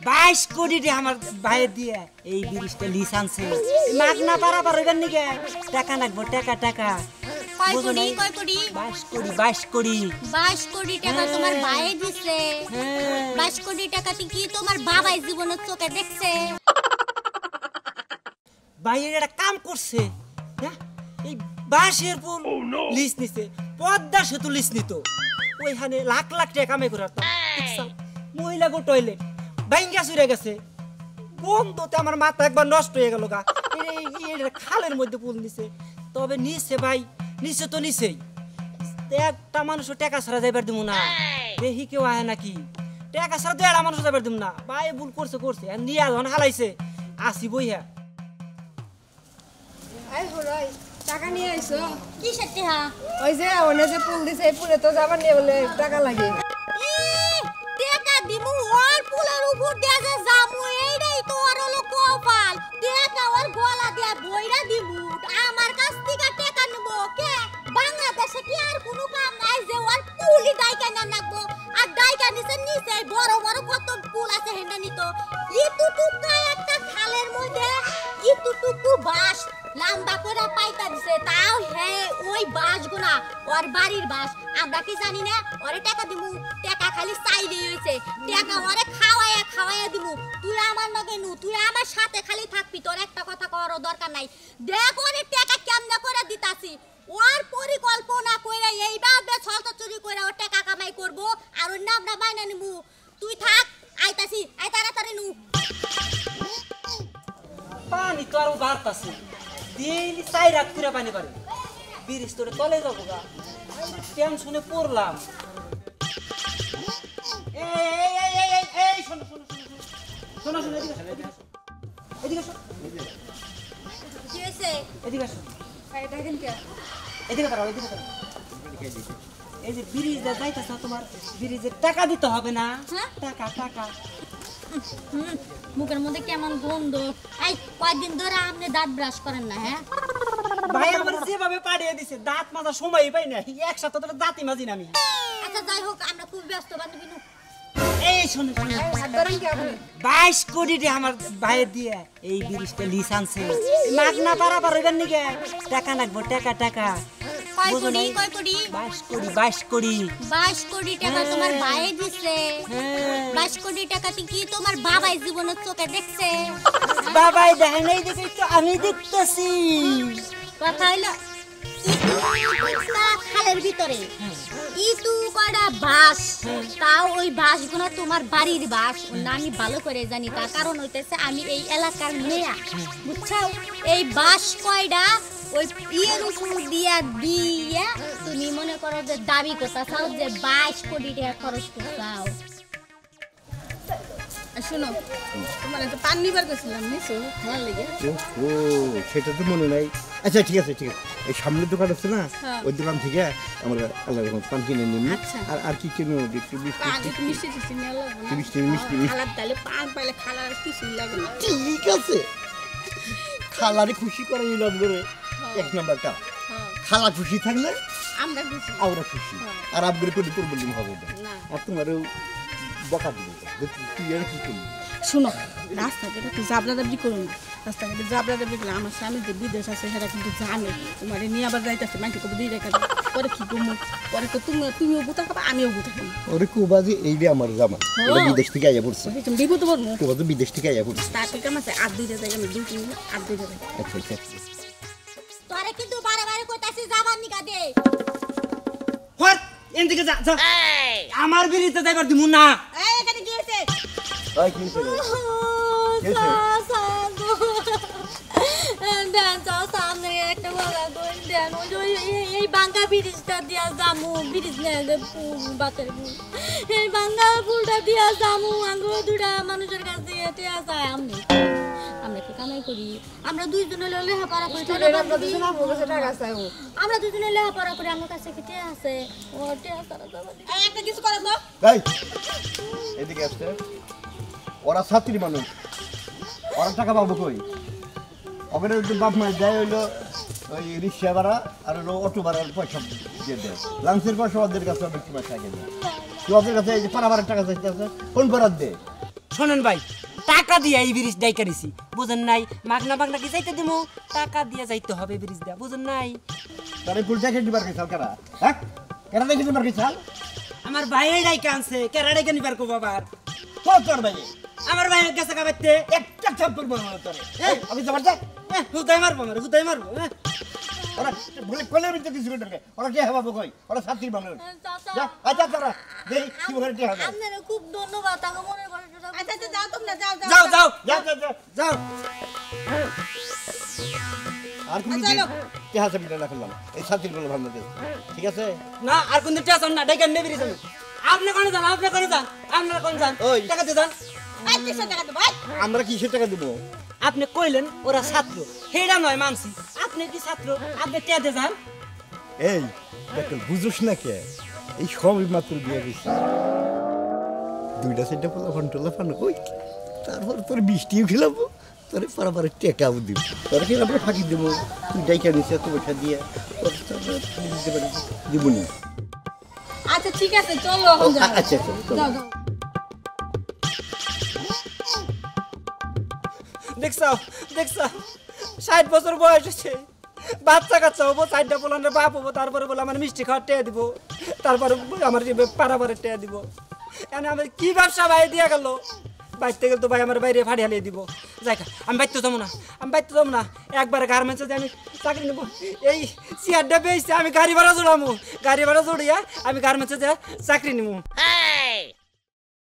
22 কোটি টাকা আমার ভাইয়ের দিয়ে এই ব্রিজটা লিস আনছে মাগনা পারাপার হইবার নিকে টাকা লাগবো টাকা টাকা কয় কোটি 22 কোটি টাকা তোমার ভাইয়ে দিছে 22 কোটি টাকা কি তোমার বাবাই জীবনের চোখে দেখছে ভাইয়ের একটা কাম করছে হ্যাঁ এই বাঁশের পুল লিস নিছে পদ্মা সেতু লিস নিত ওইখানে লাখ লাখ টাকা কামাই করে মহিলা গো টয়লেট ভাঙ্গা চুরে গেছে বন্ধতে আমার মাথা একবার নষ্ট হয়ে গেল গা খালের মধ্যে পুল নিছে তবে নিছে ভাই নিচে তো নিছেই একটা মানুষ টাকা ছাড়া যাইবার দিব না দেখি কেউ আয় নাকি টাকা ছাড়া দেড়া মানুষ যাইবার দিব না ভাই ভুল করছে নিয়ে যখন হালাইছে আসি বইয়া টাকা নিয়ে আইছো কিসের টাকা ওই যে ওনে যে পুল দিছে এই পুলে তো যাবার নিয়ে বলে টাকা লাগে টাকা দিমু ওর পুলের উপর দিয়া যে জামু এইটাই তো আর হলো কপাল টাকা ওর গলা দিয়া বইরা দিমু আমার কাছ থেকে টাকা নেব কে বাংলাদেশে কি আর কোনো কাম নাই যে ওর পুলি ডাইকা না নাকবো আর ডাইকা নিচে বড় বড় কত পুল আছে হেন্ডা নিত ইতুটুকা একটা খালের মধ্যে ইতুটুকু বাঁশ লম্বা করে পাইতা দিছে তাও হে ওই বাঁশগুলা ওর বাড়ির বাঁশ আমরা কি জানি না ওরে টাকা দিমু টাকা খালি চাইলেই হইছে টাকা ওরে খাওয়ায়া দিমু তুই আমার লগে নু তুই আমার সাথে খালি থাকবি তোর একটা কথা করার দরকার নাই দেখ ওরে টাকা কেমনে করে দিতাছি ওর পরিকল্পনা কইরা এইভাবে ছলটা চুরি কইরা ও টাকা কামাই করব আর ওর নাম না বাইনা নিমু তুই থাক আইতাছি আই তাড়াতাড়ি নু পানি তো আর বাড়তাছে ডেইলি 4 রাত করে পানি পারে ব্রিজ তোরে তলে যাবো গা টেনশনে পড়লাম এই শোনো এদিকে আসো কি হইছে এদিকে আসো এটা কেন কে এদিকে দাঁড়াও এই যে ব্রিজে যাইতেছ তোমার ব্রিজে টাকা দিতে হবে না টাকা মুখের মধ্যে কেমন গন্ধ এই কয়দিন ধরে আপনি দাঁত ব্রাশ করেন না হ্যাঁ ভাই আমার যেভাবে পাঠিয়ে দিছে দাঁত মাজা সময় পাই না একসাথে তো দাঁতই মাজি না আমি আচ্ছা যাই হোক আমরা খুব ব্যস্ত বান্ধবী নু এই শোনো ধরেন কি আপনি 22 কোটি টাকা আমার ভাইয়ের দিয়ে এই ব্রিজটা লিস আনছে মাগনা পারাপার হইবার নিকে টাকা লাগবো টাকা কয় কোটি 22 কোটি টাকা তোমার ভাইয়ে দিছে 22 কোটি টাকা কি তোমার বাবাই জীবনের চোখে দেখছে বাবাই দেখে নাই দেখে তো আমি দেখতেছি কথা হইলো খালের ভিতরে ইতু কয়টা বাঁশ তাও ওই বাঁশগুলো তোমার বাড়ির বাঁশ না আমি ভালো করে জানি তার কারণ হইতেছে আমি এই এলাকার মেয়া বুঝছো এই বাঁশ কয়টা ওই ইয়ের উপর দিয়া তুমি মনে করো যে দাবি করতেছাও যে 22 কোটি টাকা খরচ করছাও শুনো তোমার একটা পান নিবার গেছিলাম নিছো ভালো লাগে ও সেটা তো মনে নাই আচ্ছা ঠিক আছে এই সামনের দোকান আছে না ওই দোকান থেকে আমরা আল্লাহ রকম পান কিনে নিন আর কি কিনে একটু মিষ্টি খালার তাহলে পান পাইলে খালার কিছু লাগে না ঠিক আছে খালারে খুশি করাই লাগবে রে এক নাম্বারটা খালা খুশি থাকলে আমরা খুশি আর আপনার কোনো প্রবলেম হবে না আর তোমারও বকা দিবে তুই আর কি করবি শুনো রাস্তাঘাটে একটু জাবলাদাবি করো না রাস্তাঘাটে জাবলাদাবি করলে আমার স্বামী যে বিদেশ আছে সেটা কিন্তু জানে তোমার নিয়ে আবার যাইতেছে মাইকে কবে দিয়ে রেখে পরে কি করবো পরে তো তুমিও বুতা খাবা আমিও বুতা খাবো ওরে কোবাজি এই যে আমার জামা এটা বিদেশ থেকে আইয়া পড়ছে তুমি বিপদ বলবো কোবাজি বিদেশ থেকে আইয়া পড়ছে তার থেকে আমার আর দুইটা জায়গা আমি 2-3 দিন আর দুইটা জায়গা আচ্ছা তোরে কিন্তু বারে কইতাছি যাবার নিকা দে হট এদিকে যা আমার ব্রিজে যাইবার দিমু না এই এখানে কি হইছে ওই কি হইছে সামনে একটা বলা দেন এই বাঙ্কা ব্রিজটা দিয়া যামু ব্রিজ না বাতের এই বাঙ্কা ফুলটা দিয়া যামু আঙ্গুর দুটা মানুষের কাছে এতে আসায় আমরা কি কামাই করি আমরা দুইজনে লেখাপড়া করি আমরা দুজনে লেখাপড়া করি আমার কাছে কি টে আছে ও টে একটা কিছু করে তো এদিকে আসছে ওরা ছাত্রী মানুষ ওরা টাকা পাবো কই ওখানে বাপ মা যায় হইলো ওই রিক্সা ভাড়া আর অটো ভাড়ার পয়সা দিয়ে দেয় লাঞ্চের পয়সা ওদের কাছে অনেক সময় থাকে না ওদের কাছে এই যে পাড়া ভাড়ার টাকা চাইতে আছে কোন ভাড়ার দে শোনেন ভাই টাকা দিয়ে এই ব্রিজ ডাইকা দিছি বুঝেন নাই মাগনা মাগনা কি যাইতে দিমু টাকা দিয়ে যাইতে হবে ব্রিজ দিয়া বুঝেন নাই তারে ফুল জ্যাকেট দিবার গেছাল কারা হ্যাঁ কেন দেখি দিবার গেছাল আমার ভাই ডাইকা আনছে কেরা ডাইকা নিবার কো বাবার তোর ভাই আমার ভাই গেছে কাবাইতে একটা চাপড় বড় তোরে আমি যাবার যা হুদাই মারবো আমার হুদাই মারবো ওরা বলে কোলে ভিতরে কিছু করে ওরা কে হবা কই ওরা সাথী বানাও চাচা যা আচ্ছা তোরা দেই কি করে কে হবে আপনারা খুব ধন্যবাদ তাকে মনে করে আচ্ছা আচ্ছা যাও তোমরা যাও যাও যাও যা যা যা যাও আর কোন কে হাসে বিটা রাখলাম এই সাথী বলে ভাবনা দে ঠিক আছে না আর কোন টেনশন না ডাইকা নেবে ব্রিজ আপনি কোন যান আপনারা কোন যান ওই। টাকা দিয়ে যান ভাই 300 টাকা দাও ভাই আমরা কিসের টাকা দেব আপনি কইলেন ওরা ছাত্র হেডা নয় মানছি আপনি কি ছাত্র আপনি কে দিয়ে যান এই দেখো বুঝছ না কে এই সবই মাত্র দিয়ে গেছি দুইটা সেটা পোলা ফন্টলা ফান কই তারপর তোর বৃষ্টিও খেলাবো তোরে পারাবারে টেকাও দিব তোরে খেলাবো ফাঁকি দেবো তুই ডাইকা নিছে তো পয়সা দিয়ে দিবনি আচ্ছা ঠিক আছে চলো এখন যাও আচ্ছা আচ্ছা যাও যাও দেখছাও 60 বছর বয়স হয়েছে বাচ্চা কাচ্চা হবো 4টা পোলানের বাপ হবো তারপরে বলে আমার মিষ্টি খাওয়ার টেয়া দিব তারপরে আমার পারাবারে টেয়া দিব এনে আমার কি ব্যবসা ভাই দিয়া গেল বাইতে গেল তো ভাই আমার বাইরে ফাড়ি হালিয়ে দিব যাই আমি বাইতে যাবো না একবারে গার্মেন্টসে আমি চাকরি নেবো এই চেয়ারটা পেয়েছি আমি গাড়ি ভাড়া জোড়ামো গাড়ি ভাড়া জড়িয়া আমি গার্মেন্টসে চাকরি নেবো